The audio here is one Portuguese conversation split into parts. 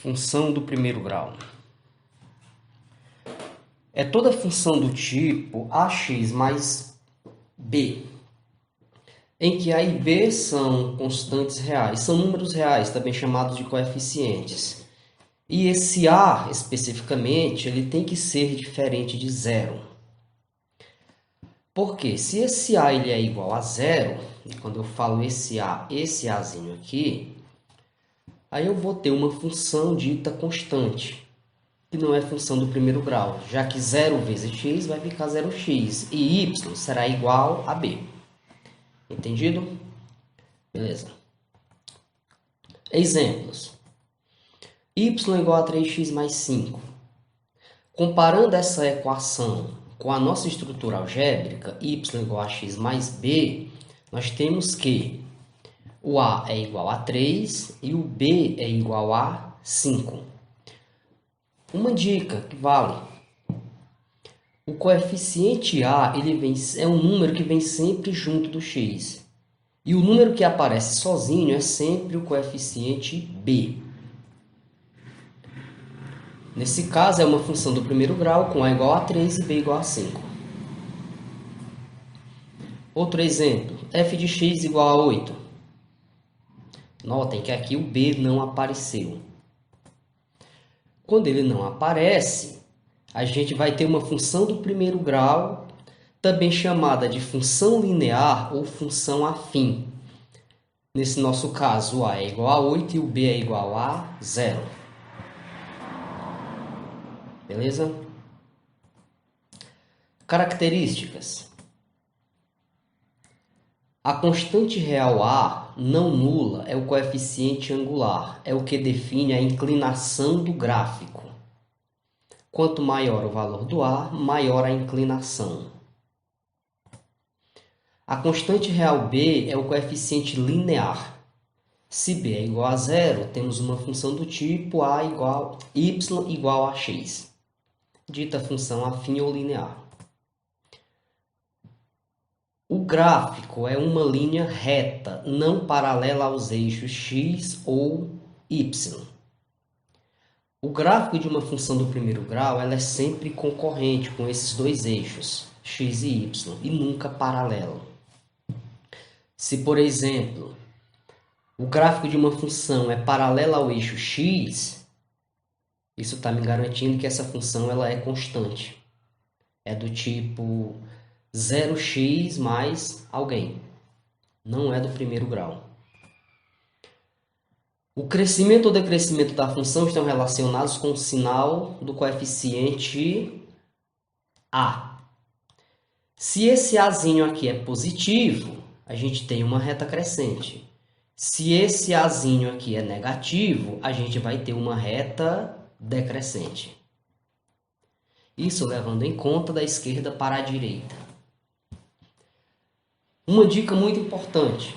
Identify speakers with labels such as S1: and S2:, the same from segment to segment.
S1: Função do primeiro grau. É toda função do tipo ax mais b, em que a e b são constantes reais, são números reais, também chamados de coeficientes. E esse a, especificamente, ele tem que ser diferente de zero. Porque se esse a ele é igual a zero, e quando eu falo esse azinho aqui, aí eu vou ter uma função dita constante, que não é função do primeiro grau, já que 0 vezes x vai ficar 0x e y será igual a b. Entendido? Beleza. Exemplos. Y igual a 3x mais 5. Comparando essa equação com a nossa estrutura algébrica, y igual a x mais b, nós temos que o a é igual a 3 e o b é igual a 5. Uma dica que vale. O coeficiente a é um número que vem sempre junto do x. E o número que aparece sozinho é sempre o coeficiente b. Nesse caso, é uma função do primeiro grau com a igual a 3 e b igual a 5. Outro exemplo, f de x igual a 8. Notem que aqui o b não apareceu. Quando ele não aparece, a gente vai ter uma função do primeiro grau, também chamada de função linear ou função afim. Nesse nosso caso, o a é igual a 8 e o b é igual a 0. Beleza? Características. A constante real a, não nula, é o coeficiente angular, é o que define a inclinação do gráfico. Quanto maior o valor do a, maior a inclinação. A constante real b é o coeficiente linear. Se b é igual a 0, temos uma função do tipo y igual a x, dita função afim ou linear. O gráfico é uma linha reta, não paralela aos eixos x ou y. O gráfico de uma função do primeiro grau ela é sempre concorrente com esses dois eixos, x e y, e nunca paralelo. Se, por exemplo, o gráfico de uma função é paralelo ao eixo x, isso está me garantindo que essa função ela é constante. É do tipo 0x mais alguém. Não é do primeiro grau. O crescimento ou decrescimento da função estão relacionados com o sinal do coeficiente a. Se esse azinho aqui é positivo, a gente tem uma reta crescente. Se esse azinho aqui é negativo, a gente vai ter uma reta decrescente. Isso levando em conta da esquerda para a direita. Uma dica muito importante.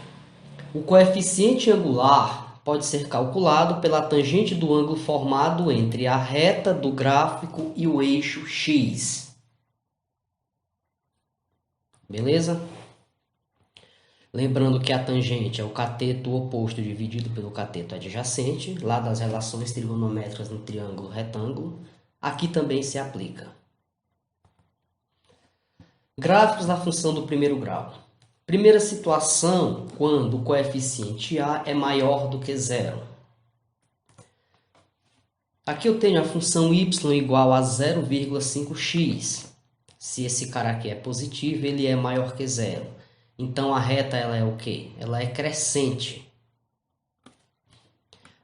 S1: O coeficiente angular pode ser calculado pela tangente do ângulo formado entre a reta do gráfico e o eixo x. Beleza? Lembrando que a tangente é o cateto oposto dividido pelo cateto adjacente, lá das relações trigonométricas no triângulo retângulo. Aqui também se aplica. Gráficos da função do primeiro grau. Primeira situação, quando o coeficiente a é maior do que zero. Aqui eu tenho a função y igual a 0,5x. Se esse cara aqui é positivo, ele é maior que zero. Então, a reta ela é o quê? Ela é crescente.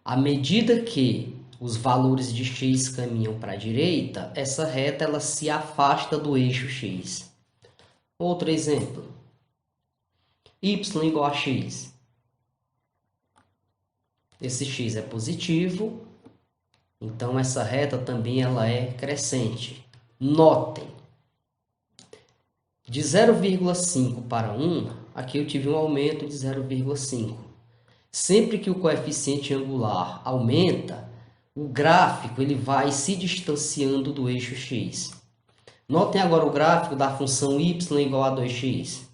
S1: À medida que os valores de x caminham para a direita, essa reta ela se afasta do eixo x. Outro exemplo. Y igual a x. Esse x é positivo, então essa reta também ela é crescente. Notem, de 0,5 para 1, aqui eu tive um aumento de 0,5. Sempre que o coeficiente angular aumenta, o gráfico ele vai se distanciando do eixo x. Notem agora o gráfico da função y igual a 2x.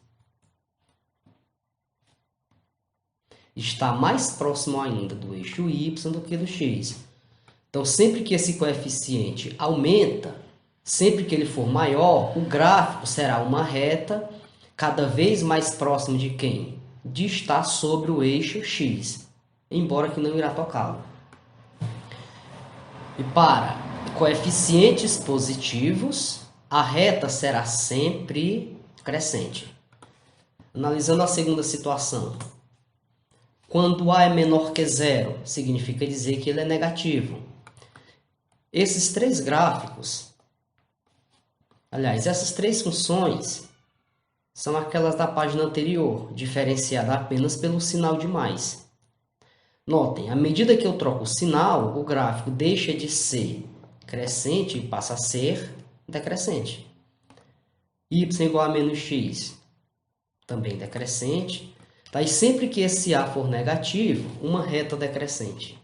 S1: Está mais próximo ainda do eixo y do que do x. Então, sempre que esse coeficiente aumenta, sempre que ele for maior, o gráfico será uma reta cada vez mais próximo de quem? De estar sobre o eixo x, embora que não irá tocá-lo. E para coeficientes positivos, a reta será sempre crescente. Analisando a segunda situação. Quando A é menor que zero, significa dizer que ele é negativo. Esses três gráficos, aliás, essas três funções são aquelas da página anterior, diferenciada apenas pelo sinal de mais. Notem, à medida que eu troco o sinal, o gráfico deixa de ser crescente e passa a ser decrescente. Y igual a menos x, também decrescente. Tá? E sempre que esse A for negativo, uma reta decrescente.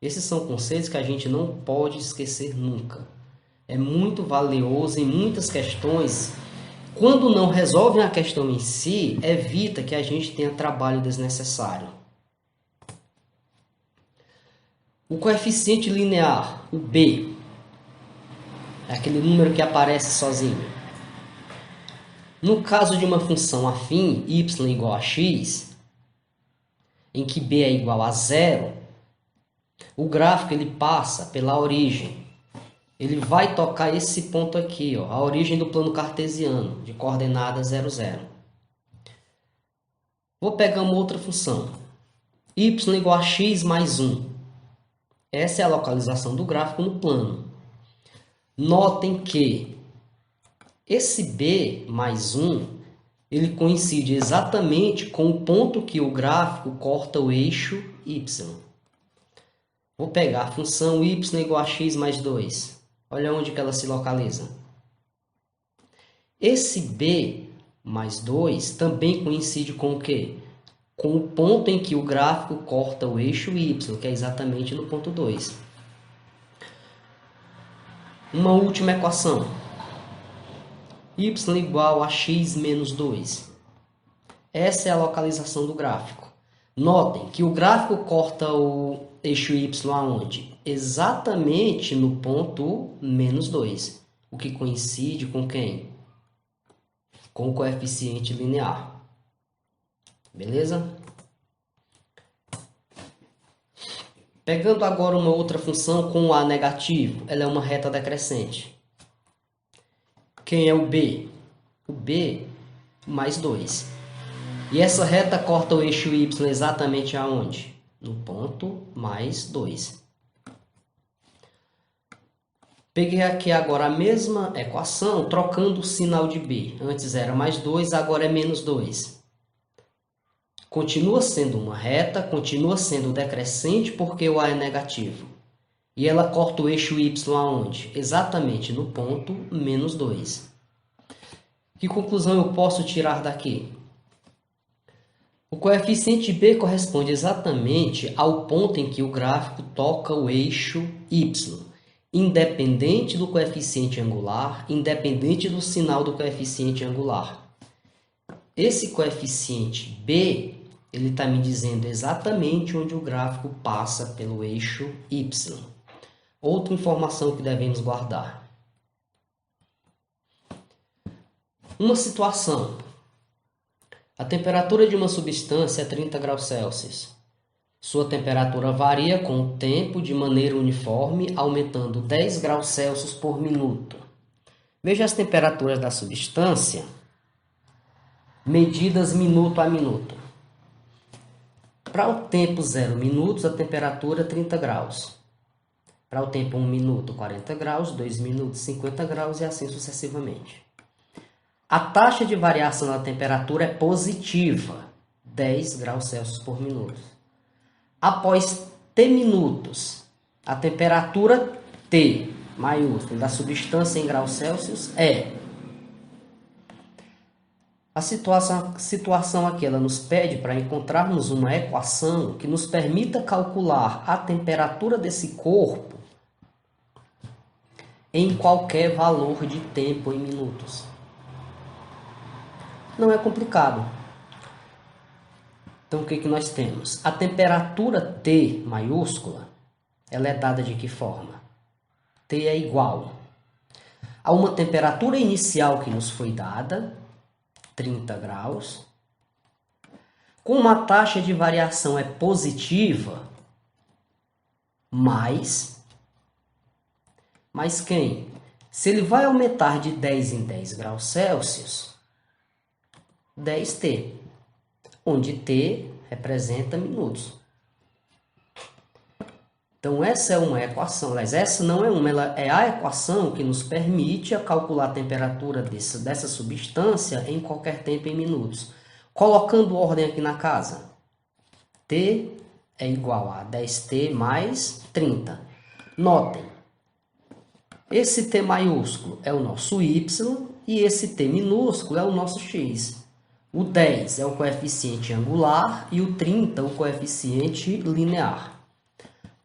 S1: Esses são conceitos que a gente não pode esquecer nunca. É muito valioso em muitas questões. Quando não resolvem a questão em si, evita que a gente tenha trabalho desnecessário. O coeficiente linear, o b, é aquele número que aparece sozinho. No caso de uma função afim, y igual a x, em que b é igual a zero, o gráfico ele passa pela origem. Ele vai tocar esse ponto aqui, ó, a origem do plano cartesiano, de coordenada 0, 0. Vou pegar uma outra função. Y igual a x mais 1. Essa é a localização do gráfico no plano. Notem que esse b mais 1, ele coincide exatamente com o ponto que o gráfico corta o eixo y. Vou pegar a função y igual a x mais 2. Olha onde que ela se localiza. Esse b mais 2 também coincide com o quê? Com o ponto em que o gráfico corta o eixo y, que é exatamente no ponto 2. Uma última equação. Y igual a x menos 2. Essa é a localização do gráfico. Notem que o gráfico corta o eixo y aonde? Exatamente no ponto menos 2. O que coincide com quem? Com o coeficiente linear. Beleza? Pegando agora uma outra função com o A negativo, ela é uma reta decrescente. Quem é o B? O B mais 2. E essa reta corta o eixo y exatamente aonde? No ponto mais 2. Peguei aqui agora a mesma equação, trocando o sinal de B. Antes era mais 2, agora é menos 2. Continua sendo uma reta, continua sendo decrescente porque o A é negativo. E ela corta o eixo y aonde? Exatamente no ponto menos 2. Que conclusão eu posso tirar daqui? O coeficiente b corresponde exatamente ao ponto em que o gráfico toca o eixo y, independente do coeficiente angular, independente do sinal do coeficiente angular. Esse coeficiente b, ele está me dizendo exatamente onde o gráfico passa pelo eixo y. Outra informação que devemos guardar. Uma situação. A temperatura de uma substância é 30 graus Celsius. Sua temperatura varia com o tempo de maneira uniforme, aumentando 10 graus Celsius por minuto. Veja as temperaturas da substância, medidas minuto a minuto. Para o tempo 0 minutos, a temperatura é 30 graus. Para o tempo 1 minuto, 40 graus, 2 minutos, 50 graus e assim sucessivamente. A taxa de variação da temperatura é positiva, 10 graus Celsius por minuto. Após T minutos, a temperatura T, maiúscula, da substância em graus Celsius é. A situação aqui ela nos pede para encontrarmos uma equação que nos permita calcular a temperatura desse corpo em qualquer valor de tempo em minutos. Não é complicado. Então, o que nós temos? A temperatura T maiúscula ela é dada de que forma? T é igual a uma temperatura inicial que nos foi dada, 30 graus, com uma taxa de variação é positiva, mais quem? Se ele vai aumentar de 10 em 10 graus Celsius, 10T, onde T representa minutos. Então, essa é uma equação, mas essa não é uma, ela é a equação que nos permite calcular a temperatura dessa substância em qualquer tempo em minutos. Colocando ordem aqui na casa, T é igual a 10T mais 30. Notem, esse T maiúsculo é o nosso Y e esse T minúsculo é o nosso X. O 10 é o coeficiente angular e o 30 o coeficiente linear.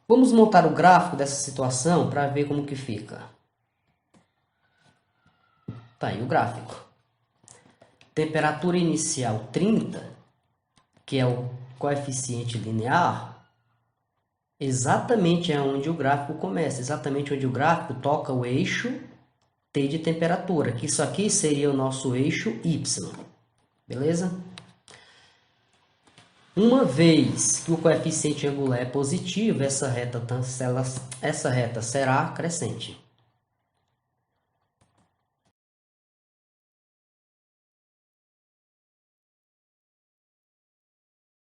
S1: Vamos montar o gráfico dessa situação para ver como que fica. Tá aí o gráfico. Temperatura inicial 30, que é o coeficiente linear, exatamente é onde o gráfico começa, exatamente onde o gráfico toca o eixo T de temperatura, que isso aqui seria o nosso eixo Y. Beleza? Uma vez que o coeficiente angular é positivo, essa reta será crescente.